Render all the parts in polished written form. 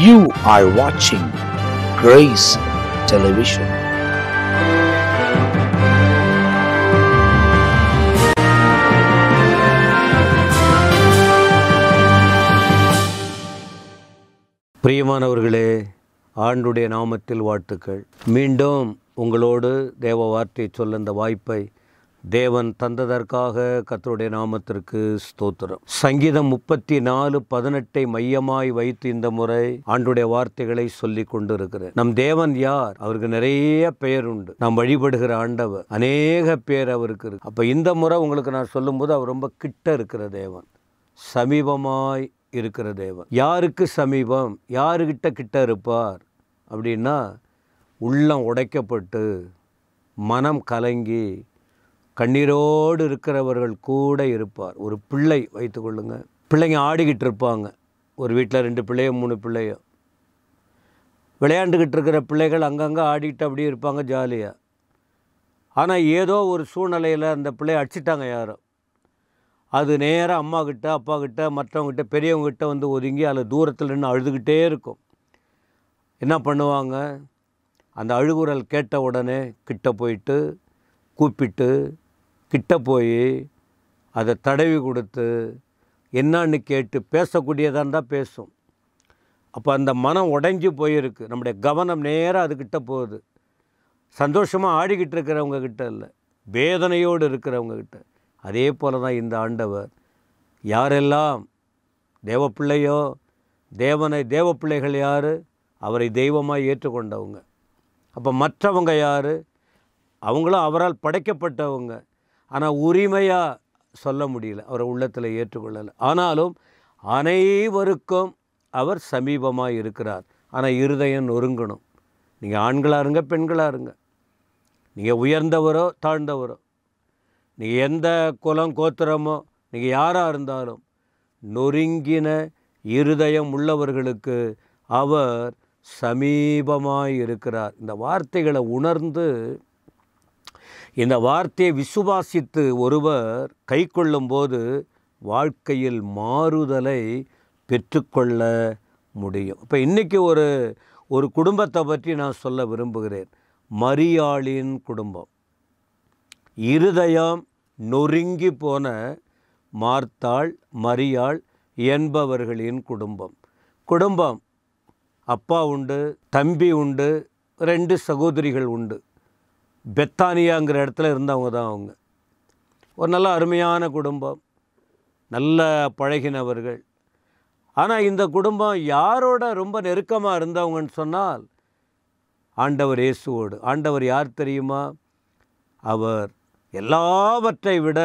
You are watching Grace Television. பிரியமானவர்களே, ஆண்டுடைய நாமத்தில் வாழ்த்துக்கள். மீண்டும் உங்களோடு தேவ வார்த்தை சொல்ல இந்த வாய்ப்பை தேவன் தந்ததற்காக கர்த்தருடைய நாமத்திற்கு ஸ்தோத்திரம். சங்கீதம் 34:18 மையமாய் வைத்து இந்த முறை ஆண்டுடைய வார்த்தைகளை சொல்லி கொண்டு இருக்கிறேன். நம் தேவன் யார்? அவருக்கு நிறைய பெயர் உண்டு. நாம் வழிபடுகிற ஆண்டவர் அநேக பேர் அவருக்கு இருக்கு. அப்போ இந்த முறை உங்களுக்கு நான் சொல்லும்போது அவர் ரொம்ப கிட்ட இருக்கிற தேவன், சமீபமாய் இருக்கிற தேவன். யாருக்கு சமீபம்? யாருக்கிட்ட கிட்ட இருப்பார் அப்படின்னா, உள்ளம் உடைக்கப்பட்டு மனம் கலங்கி கண்ணீரோடு இருக்கிறவர்கள் கூட இருப்பார். ஒரு பிள்ளை வைத்து கொள்ளுங்க, பிள்ளைங்க ஆடிக்கிட்டு இருப்பாங்க. ஒரு வீட்டில் 2 பிள்ளையோ 3 பிள்ளையோ விளையாண்டுக்கிட்டு இருக்கிற பிள்ளைகள் அங்கங்கே ஆடிக்கிட்டு அப்படியே இருப்பாங்க ஜாலியாக. ஆனால் ஏதோ ஒரு சூழ்நிலையில் அந்த பிள்ளைய அடிச்சிட்டாங்க யாரோ. அது நேராக அம்மாக்கிட்ட அப்பாக்கிட்ட மற்றவங்ககிட்ட பெரியவங்ககிட்ட வந்து ஒதுங்கி அதில் தூரத்தில் நின்று அழுதுகிட்டே இருக்கும். என்ன பண்ணுவாங்க? அந்த அழுகுரல் கேட்ட உடனே கிட்ட போயிட்டு கூப்பிட்டு கிட்ட போய் அதை தடவி கொடுத்து என்னான்னு கேட்டு பேசக்கூடியதாக இருந்தால் பேசும். அப்போ அந்த மனம் உடைஞ்சி போயிருக்கு. நம்முடைய கவனம் நேராக அதுக்கிட்ட போகுது. சந்தோஷமாக ஆடிக்கிட்டு இருக்கிறவங்க கிட்ட இல்லை, வேதனையோடு இருக்கிறவங்கக்கிட்ட. அதே போல தான் இந்த ஆண்டவர். யாரெல்லாம் தேவ பிள்ளையோ, தேவ பிள்ளைகள் யார்? அவரை தெய்வமாக ஏற்றுக்கொண்டவங்க. அப்போ மற்றவங்க யார்? அவங்களும் அவரால் படைக்கப்பட்டவங்க. ஆனால் உரிமையாக சொல்ல முடியல, அவரை உள்ளத்தில் ஏற்றுக்கொள்ளலை. ஆனாலும் அனைவருக்கும் அவர் சமீபமாக இருக்கிறார். ஆனால் இருதயம் நொறுங்கணும். நீங்கள் ஆண்களாக இருங்க, பெண்களாக இருங்க, நீங்கள் உயர்ந்தவரோ தாழ்ந்தவரோ, நீங்கள் எந்த குலம் கோத்திரமோ, நீங்கள் யாராக இருந்தாலும் நொறுங்கின இருதயம் உள்ளவர்களுக்கு அவர் சமீபமாய் இருக்கிறார். இந்த வார்த்தைகளை உணர்ந்து, இந்த வார்த்தையை விசுவாசித்து ஒருவர் கை கொள்ளும்போது வாழ்க்கையில் மாறுதலை பெற்றுக்கொள்ள முடியும். இப்போ இன்றைக்கி ஒரு குடும்பத்தை பற்றி நான் சொல்ல விரும்புகிறேன். மரியாளின் குடும்பம். இருதயம் நொறுங்கி போன மார்த்தாள், மரியாள் என்பவர்களின் குடும்பம். அப்பா உண்டு, தம்பி உண்டு, 2 சகோதரிகள் உண்டு. பெத்தானியாங்கிற இடத்துல இருந்தவங்க தான் அவங்க. ஒரு நல்ல அருமையான குடும்பம், நல்ல பழகினவர்கள். ஆனால் இந்த குடும்பம் யாரோட ரொம்ப நெருக்கமாக இருந்தவங்கன்னு சொன்னால் ஆண்டவர் இயேசுவோடு. ஆண்டவர் யார் தெரியுமா? அவர் எல்லாவற்றை விட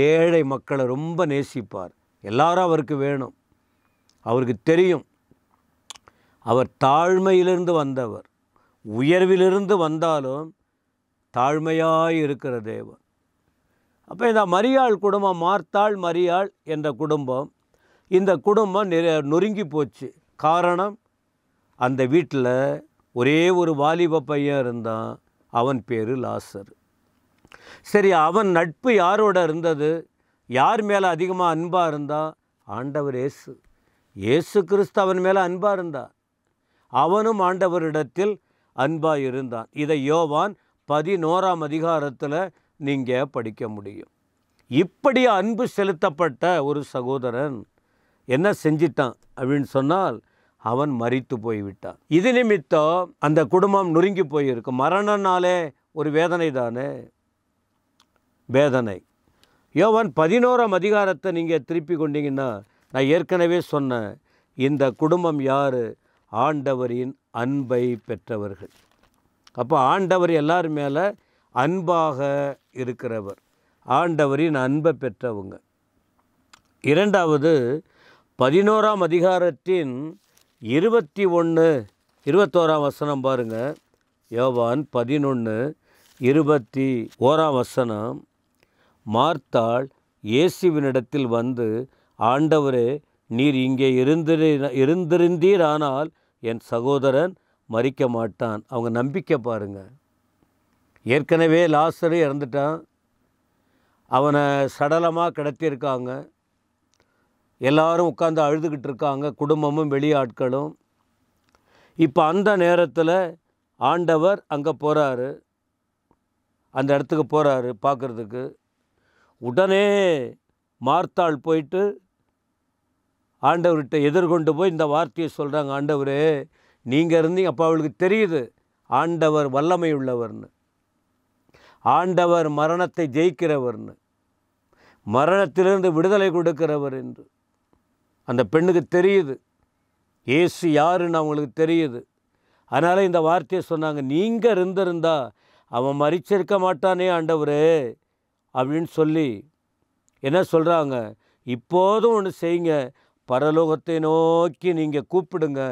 ஏழை மக்களை ரொம்ப நேசிப்பார். எல்லாரும் அவருக்கு வேணும். அவருக்கு தெரியும் அவர் தாழ்மையிலிருந்து வந்தவர். உயர்விலிருந்து வந்தாலும் தாழ்மையாய் இருக்கிற தேவன். அப்போ இந்த மரியாள் குடும்பம், மார்த்தாள் மரியாள் என்ற குடும்பம், இந்த குடும்பம் நொறுங்கி போச்சு. காரணம், அந்த வீட்டில் ஒரே ஒரு வாலிப பையன் இருந்தான். அவன் பேர் லாசர். சரி, அவன் நட்பு யாரோட இருந்தது? யார் மேலே அதிகமாக அன்பாக இருந்தான்? ஆண்டவர் இயேசு கிறிஸ்து அவன் மேலே அன்பாக இருந்தார். அவனும் ஆண்டவரிடத்தில் அன்பாக இருந்தான். இதை யோவான் 11ஆம் அதிகாரத்தில் நீங்கள் படிக்க முடியும். இப்படி அன்பு செலுத்தப்பட்ட ஒரு சகோதரன் என்ன செஞ்சிட்டான் அப்படின்னு சொன்னால், அவன் மரித்து போய்விட்டான். இது நிமித்தம் அந்த குடும்பம் நொறுங்கி போயிருக்கு. மரணனாலே ஒரு வேதனை தானே, வேதனை. யோவான் 11ஆம் அதிகாரத்தை நீங்கள் திருப்பி கொண்டீங்கன்னா, நான் ஏற்கனவே சொன்னேன், இந்த குடும்பம் யார்? ஆண்டவரின் அன்பை பெற்றவர்கள். அப்போ ஆண்டவர் எல்லார் மேலே அன்பாக இருக்கிறவர், ஆண்டவரின் அன்பை பெற்றவங்க. இரண்டாவது, 11ஆம் அதிகாரத்தின் 21-21ஆம் வசனம் பாருங்கள். யோவான் 11:21ஆம் வசனம். மார்த்தாள் இயேசுவினிடத்தில் வந்து, ஆண்டவரே, நீர் இங்கே இருந்திருந்தீரானால் என் சகோதரன் மரிக்க மாட்டான். அவங்க நம்பிக்கை பாருங்கள். ஏற்கனவே லாசரு இறந்துட்டான். அவனை சடலமாக கிடத்தியிருக்காங்க. எல்லாரும் உட்காந்து அழுதுகிட்டு இருக்காங்க, குடும்பமும் வெளியாட்களும். இப்போ அந்த நேரத்தில் ஆண்டவர் அங்கே போகிறாரு, அந்த இடத்துக்கு போகிறாரு பார்க்குறதுக்கு. உடனே மார்த்தாள் போயிட்டு ஆண்டவர்கிட்ட எதிர்கொண்டு போய் இந்த வார்த்தையை சொல்கிறாங்க, ஆண்டவரே நீங்கள் இருந்தீங்க. அப்போ அவளுக்கு தெரியுது ஆண்டவர் வல்லமை உள்ளவர்னு, ஆண்டவர் மரணத்தை ஜெயிக்கிறவர்னு, மரணத்திலிருந்து விடுதலை கொடுக்கிறவர் என்று அந்த பெண்ணுக்கு தெரியுது. இயேசு யாருன்னு அவங்களுக்கு தெரியுது. அதனால் இந்த வார்த்தையை சொன்னாங்க, நீங்கள் இருந்திருந்தா அவன் மரிச்சிருக்க மாட்டானே ஆண்டவரே அப்படின்னு சொல்லி என்ன சொல்கிறாங்க, இப்போதும் ஒன்று செய்யுங்க, பரலோகத்தை நோக்கி நீங்கள் கூப்பிடுங்க.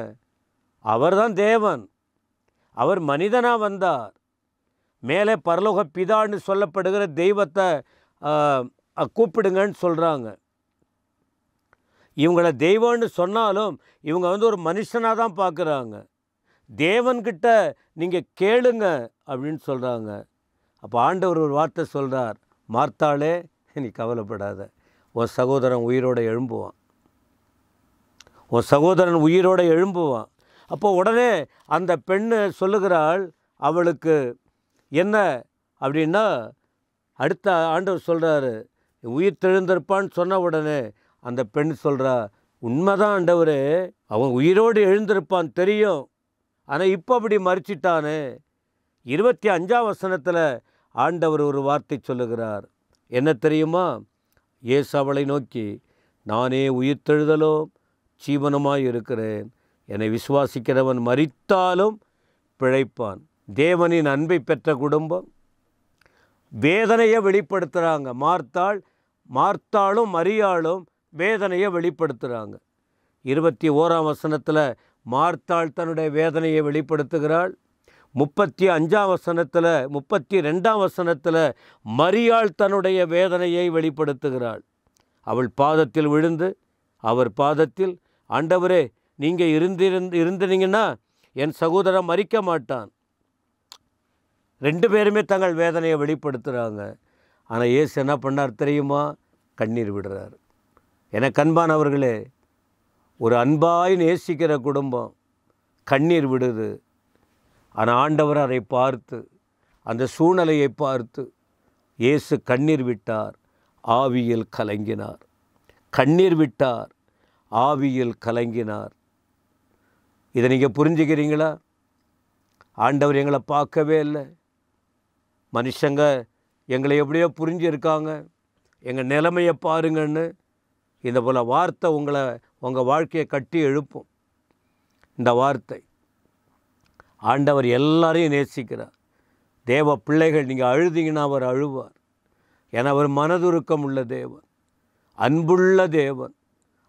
அவர் தான் தேவன், அவர் மனிதனாக வந்தார். மேலே பரலோக பிதான்னு சொல்லப்படுகிற தெய்வத்தை கூப்பிடுங்கன்னு சொல்கிறாங்க. இவங்கள தெய்வம்னு சொன்னாலும் இவங்க ஒரு மனுஷனாக தான் பார்க்குறாங்க. தேவன்கிட்ட நீங்கள் கேளுங்க அப்படின்னு சொல்கிறாங்க. அப்போ ஆண்டவர் ஒரு வார்த்தை சொல்கிறார், மார்த்தாளே நீ கவலைப்படாத, உன் சகோதரன் உயிரோடு எழும்புவான், உன் சகோதரன் உயிரோடு எழும்புவான். அப்போ உடனே அந்த பெண்ணு சொல்லுகிறாள், அவளுக்கு என்ன அப்படின்னா, அடுத்த ஆண்டவர் சொல்கிறாரு உயிர் தெழுந்திருப்பான்னு சொன்ன உடனே அந்த பெண் சொல்கிறா, உண்மைதான் ஆண்டவரே, அவன் உயிரோடு எழுந்திருப்பான் தெரியும், ஆனால் இப்போ அப்படி மறிச்சிட்டானே. 25ஆம் வசனத்தில் ஆண்டவர் ஒரு வார்த்தை சொல்லுகிறார், என்ன தெரியுமா? இயேசு அவளை நோக்கி, நானே உயிர்த்தெழுதலோ ஜீவனுமாய் இருக்கிறேன், என்னை விசுவாசிக்கிறவன் மரித்தாலும் பிழைப்பான். தேவனின் அன்பை பெற்ற குடும்பம் வேதனையை வெளிப்படுத்துகிறாங்க. மார்த்தாளும் மரியாளும் வேதனையை வெளிப்படுத்துகிறாங்க. 21ஆம் வசனத்தில் மார்த்தாள் தன்னுடைய வேதனையை வெளிப்படுத்துகிறாள். 35ஆம் வசனத்தில் 32ஆம் வசனத்தில் மரியாள் தன்னுடைய வேதனையை வெளிப்படுத்துகிறாள். அவள் பாதத்தில் விழுந்து அவர் பாதத்தில், ஆண்டவரே நீங்கள் இருந்தீங்கன்னா என் சகோதரன் மரிக்க மாட்டான். 2 பேருமே தங்கள் வேதனையை வெளிப்படுத்துகிறாங்க. ஆனால் இயேசு என்ன பண்ணார் தெரியுமா? கண்ணீர் விடுறார். எனக்கு அன்பானவர்களே, ஒரு அன்பாய் நேசிக்கிற குடும்பம் கண்ணீர் விடுது. ஆனால் ஆண்டவர் அதை பார்த்து, அந்த சூழ்நிலையை பார்த்து இயேசு கண்ணீர் விட்டார், ஆவியில் கலங்கினார். கண்ணீர் விட்டார், ஆவியில் கலங்கினார். இதை நீங்கள் புரிஞ்சுக்கிறீங்களா? ஆண்டவர் எங்களை பார்க்கவே இல்லை, மனுஷங்க எங்களை எப்படியோ புரிஞ்சிருக்காங்க, எங்கள் நிலைமையை பாருங்கன்னு இந்த போல் வார்த்தை உங்கள் வாழ்க்கையை கட்டி எழுப்பும். இந்த வார்த்தை, ஆண்டவர் எல்லாரையும் நேசிக்கிறார். தேவ பிள்ளைகள் நீங்கள் அழுதிங்கன்னா அவர் அழுவார். ஏன்னா அவர் மனதுருக்கம் உள்ள தேவன், அன்புள்ள தேவன்.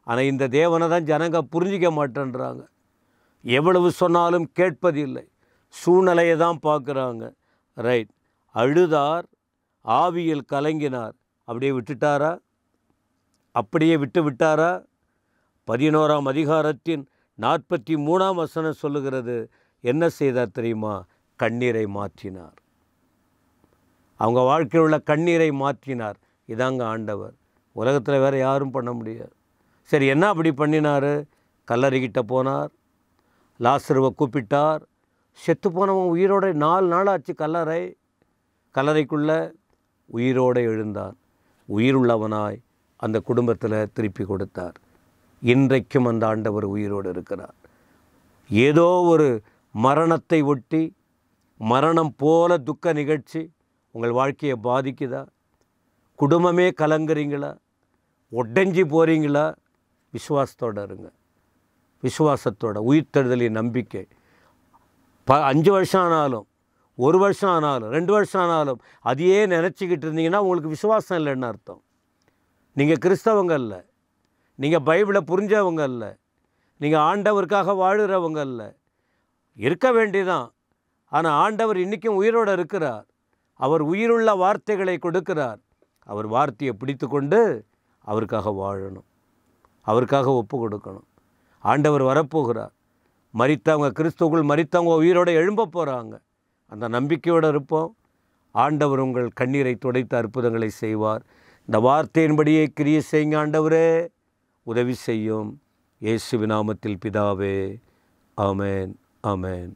ஆனால் இந்த தேவனை தான் ஜனங்க புரிஞ்சிக்க மாட்டேன்றாங்க. எவ்வளவு சொன்னாலும் கேட்பதில்லை, சூழ்நிலையை தான் பார்க்குறாங்க. ரைட், அழுதார், ஆவியில் கலங்கினார். அப்படியே விட்டுட்டாரா? அப்படியே விட்டாரா? 11ஆம் அதிகாரத்தின் 43ஆம் வசனம் சொல்லுகிறது, என்ன செய்தார் தெரியுமா? கண்ணீரை மாற்றினார். அவங்க வாழ்க்கையில் உள்ள கண்ணீரை மாற்றினார். இதாங்க ஆண்டவர். உலகத்தில் வேறு யாரும் பண்ண முடியாது. சரி, என்ன அப்படி பண்ணினார்? கல்லறைகிட்ட போனார், லாசருவை கூப்பிட்டார். செத்து போனவன் உயிரோட 4 நாள் ஆச்சு. கல்லறைக்குள்ளே உயிரோடு எழுந்தான். உயிருள்ளவனாய் அந்த குடும்பத்தில் திருப்பி கொடுத்தார். இன்றைக்கும் அந்த ஆண்டவர் உயிரோடு இருக்கிறார். ஏதோ ஒரு மரணத்தை ஒட்டி, மரணம் போல துக்க நிகழ்ச்சி உங்கள் வாழ்க்கையை பாதிக்குதா? குடும்பமே கலங்குறீங்களா? உடைஞ்சி போகிறீங்களா? விசுவாசத்தோடு இருங்க. விசுவாசத்தோட, உயிர்த்தெழுதலின் நம்பிக்கை. 5 வருஷம் ஆனாலும், 1 வருஷம் ஆனாலும், 2 வருஷம் ஆனாலும் அதையே நினச்சிக்கிட்டு இருந்தீங்கன்னா உங்களுக்கு விசுவாசம் இல்லைன்னு அர்த்தம். நீங்கள் கிறிஸ்தவங்க இல்லை, நீங்கள் பைபிளை புரிஞ்சவங்க இல்லை, நீங்கள் ஆண்டவருக்காக வாழுறவங்க இல்லை. இருக்க வேண்டிதான். ஆனால் ஆண்டவர் இன்றைக்கும் உயிரோடு இருக்கிறார். அவர் உயிருள்ள வார்த்தைகளை கொடுக்கிறார். அவர் வார்த்தையை பிடித்து கொண்டு அவருக்காக வாழணும், அவருக்காக ஒப்பு கொடுக்கணும். ஆண்டவர் வரப்போகிறார். மரித்தவங்க, கிறிஸ்துவுக்குள் மரித்தவங்க உயிரோடு எழும்ப போகிறாங்க. அந்த நம்பிக்கையோடு இருப்போம். ஆண்டவர் உங்கள் கண்ணீரை துடைத்த அற்புதங்களை செய்வார். இந்த வார்த்தையின்படியே கிரியை செய்யுங்க. ஆண்டவரே உதவி செய்யும். இயேசுவின் நாமத்தில் பிதாவே, ஆமென், ஆமென்.